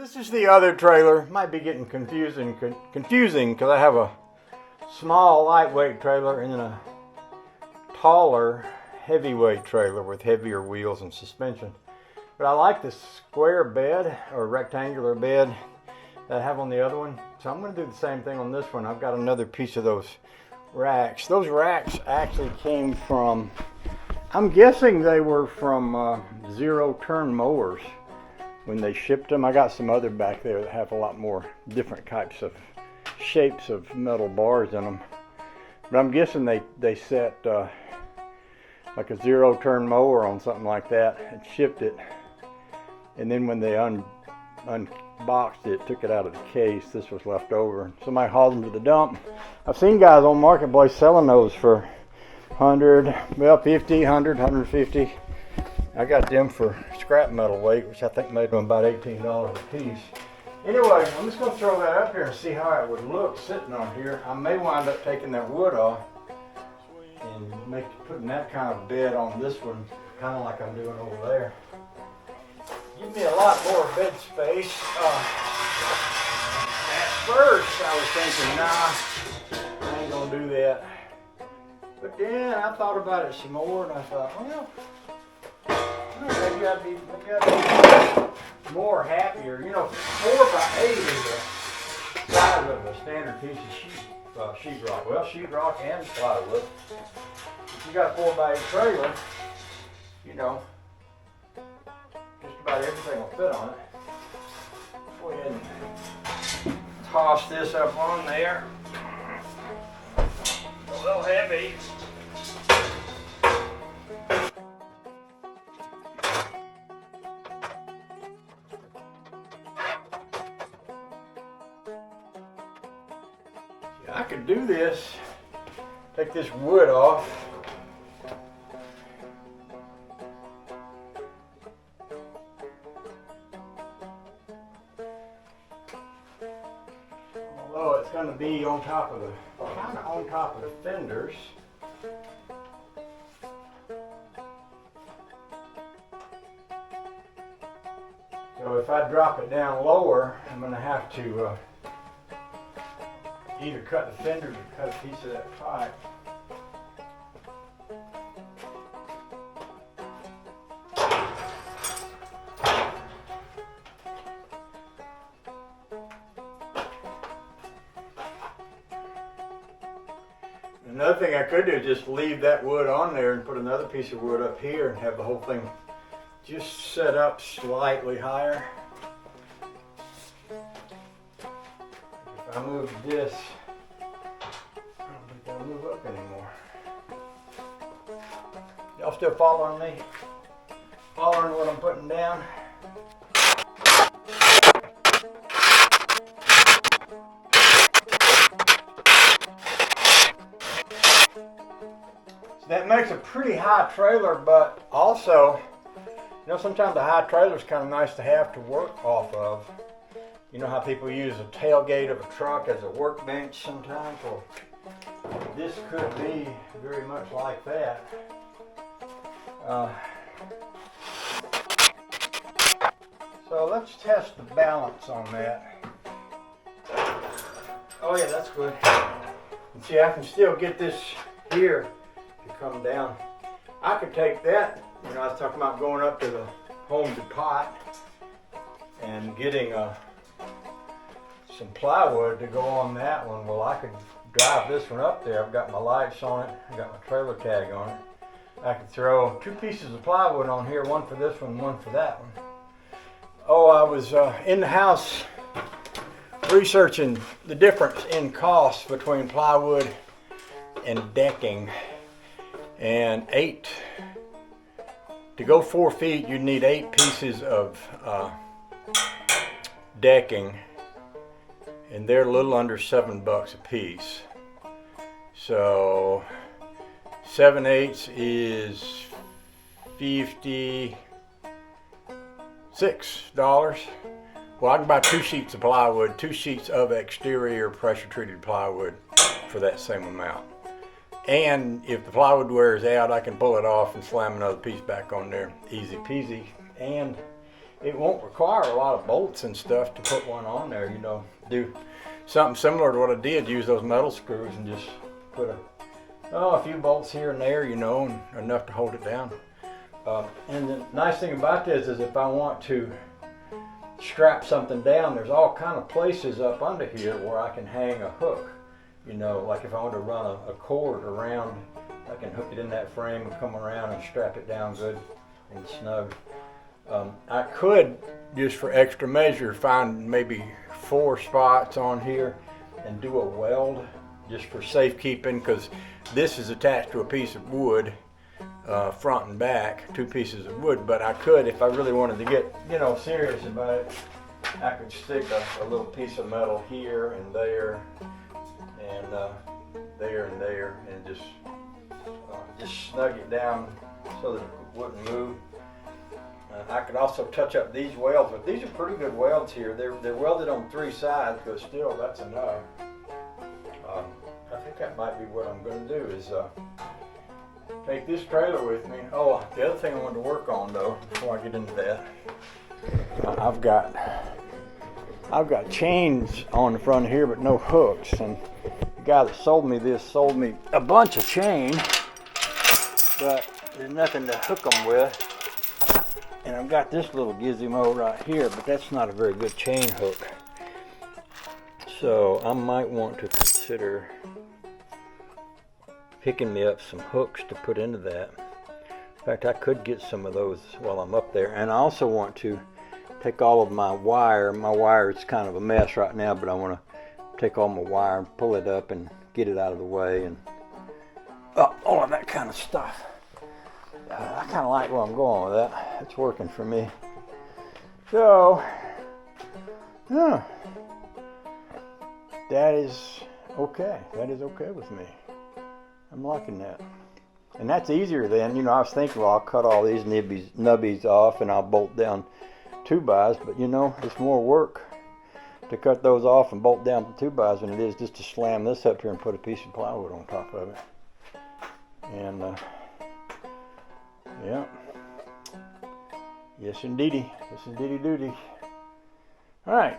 This is the other trailer. Might be getting confusing because I have a small lightweight trailer and then a taller heavyweight trailer with heavier wheels and suspension. But I like this square bed or rectangular bed that I have on the other one. So I'm going to do the same thing on this one. I've got another piece of those racks. Those racks actually came from, I'm guessing they were from Zero Turn Mowers when they shipped them. I got some other back there that have a lot more different types of shapes of metal bars in them. But I'm guessing they set like a Zero Turn mower on something like that and shipped it. And then when they unboxed it, took it out of the case, this was left over. Somebody hauled them to the dump. I've seen guys on Marketplace selling those for 100, well 50, 100, 150. I got them for scrap metal weight, which I think made them about $18 a piece. Anyway, I'm just going to throw that up here and see how it would look sitting on here. I may wind up taking that wood off and putting that kind of bed on this one, kind of like I'm doing over there. Give me a lot more bed space. At first, I was thinking, nah, I ain't going to do that. But then I thought about it some more, and I thought, well, maybe I'd be more happier. You know, 4x8 is the size of a standard piece of sheetrock. Well, sheetrock and plywood. If you got a 4x8 trailer, you know, just about everything will fit on it. Go ahead and toss this up on there. A little heavy. I could do this, take this wood off. Although it's going to be on top of kind of on top of the fenders. So if I drop it down lower, I'm going to have to either cut the fenders or cut a piece of that pipe. Another thing I could do is just leave that wood on there and put another piece of wood up here and have the whole thing just set up slightly higher. If I move this, I don't think I'll move up anymore. Y'all still following me? Following what I'm putting down? So that makes a pretty high trailer, but also, you know, sometimes the high trailer is kind of nice to have to work off of. You know how people use a tailgate of a truck as a workbench sometimes? Well, this could be very much like that. So let's test the balance on that. Oh yeah, that's good. And see, I can still get this here to come down. I could take that, you know, I was talking about going up to the Home Depot and getting some plywood to go on that one. Well, I could drive this one up there. I've got my lights on it. I got my trailer tag on it. I could throw 2 pieces of plywood on here, one for this one, one for that one. Oh, I was in the house researching the difference in cost between plywood and decking. And to go 4 feet, you'd need 8 pieces of decking. And they're a little under $7 a piece. So 7/8 is $56. Well, I can buy 2 sheets of plywood, 2 sheets of exterior pressure treated plywood for that same amount. And if the plywood wears out, I can pull it off and slam another piece back on there, easy peasy. And it won't require a lot of bolts and stuff to put one on there, you know. Do something similar to what I did, use those metal screws and just put a few bolts here and there, you know, and enough to hold it down. And the nice thing about this is if I want to strap something down, there's all kind of places up under here where I can hang a hook. You know, like if I want to run a cord around, I can hook it in that frame and come around and strap it down good and snug. I could, just for extra measure, find maybe 4 spots on here and do a weld just for safekeeping, because this is attached to a piece of wood, front and back, 2 pieces of wood. But I could, if I really wanted to get, you know, serious about it, I could stick a little piece of metal here and there, and there and there, and just snug it down so that it wouldn't move. I could also touch up these welds, but these are pretty good welds here. They're welded on 3 sides, but still that's enough. I think that might be what I'm going to do is take this trailer with me. Oh, the other thing I wanted to work on though, before I get into that, I've got chains on the front here, but no hooks. And the guy that sold me this sold me a bunch of chain, but there's nothing to hook them with. And I've got this little gizmo right here, but that's not a very good chain hook. So I might want to consider picking me up some hooks to put into that. In fact, I could get some of those while I'm up there. And I also want to take all of my wire. My wire is kind of a mess right now, but I want to take all my wire and pull it up and get it out of the way, and all of that kind of stuff. I kind of like where I'm going with that. It's working for me. So, yeah, that is okay. That is okay with me. I'm liking that. And that's easier than, you know, I was thinking, well, I'll cut all these nubbies off and I'll bolt down 2-bys, but you know, it's more work to cut those off and bolt down the 2-bys than it is just to slam this up here and put a piece of plywood on top of it. And, yeah. Yes, indeedy. Yes, indeedy doody. All right.